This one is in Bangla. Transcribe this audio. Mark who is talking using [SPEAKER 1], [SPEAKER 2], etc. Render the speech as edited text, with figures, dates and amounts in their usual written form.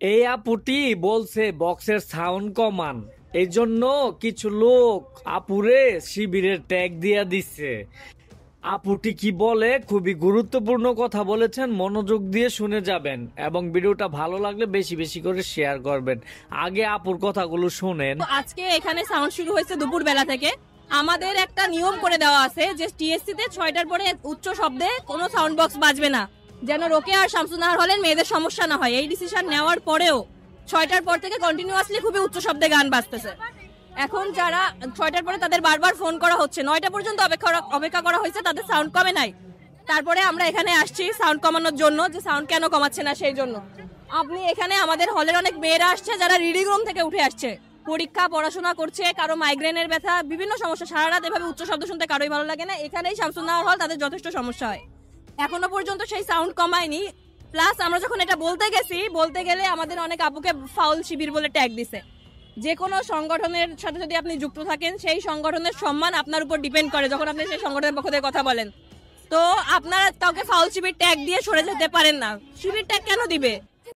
[SPEAKER 1] এই আপুটি বলছে বক্সের সাউন্ড কমান, এই জন্য কিছু লোক আপুরে শিবিরের ট্যাগ দিয়া দিচ্ছে। আপুটি কি বলে খুবই গুরুত্বপূর্ণ কথা বলেছেন, মনোযোগ দিয়ে শুনে যাবেন এবং ভিডিওটা ভালো লাগলে বেশি বেশি করে শেয়ার করবেন। আগে আপুর কথাগুলো শুনেন।
[SPEAKER 2] আজকে এখানে সাউন্ড শুরু হয়েছে দুপুর বেলা থেকে। আমাদের একটা নিয়ম করে দেওয়া আছে যে টিএসসি তে 6টার পরে উচ্চ শব্দে কোনো সাউন্ড বক্স বাজবে না, যেন রোকেয়া আর শামসুন্নাহার হলেন মেয়েদের সমস্যা না হয়। এই ডিসিশন নেওয়ার পরেও 6টার পর থেকে কন্টিনিউয়াসলি খুবই উচ্চ শব্দে গান বাজতেছে। এখন যারা 6টার পরে তাদের বারবার ফোন করা হচ্ছে, 9টা পর্যন্ত অপেক্ষা করা হয়েছে, তাদের সাউন্ড কমে নাই। তারপরে আমরা এখানে আসছি সাউন্ড কমানোর জন্য, যে সাউন্ড কেন কমাচ্ছে না সেই জন্য। আপনি এখানে আমাদের হলের অনেক মেয়েরা আসছে যারা রিডিং রুম থেকে উঠে আসছে, পরীক্ষা পড়াশোনা করছে, কারো মাইগ্রেনের ব্যথা, বিভিন্ন সমস্যা, সারা রাত এভাবে উচ্চ শব্দ শুনতে কারোই ভালো লাগে না। এখানেই শামসুন্নাহার হল, তাদের যথেষ্ট সমস্যা হয়। এখনো পর্যন্ত সেই সাউন্ড কমায়নি। প্লাস আমরা যখন এটা বলতে গেলে আমাদের অনেক আপুকে ফাউল শিবির বলে ট্যাগ দিছে। যে কোনো সংগঠনের সাথে যদি আপনি যুক্ত থাকেন, সেই সংগঠনের সম্মান আপনার উপর ডিপেন্ড করে যখন আপনি সেই সংগঠনের পক্ষ থেকে কথা বলেন। তো আপনারা কাউকে ফাউল শিবির ট্যাগ দিয়ে সরে যেতে পারেন না। শিবির ট্যাগ কেন দিবে?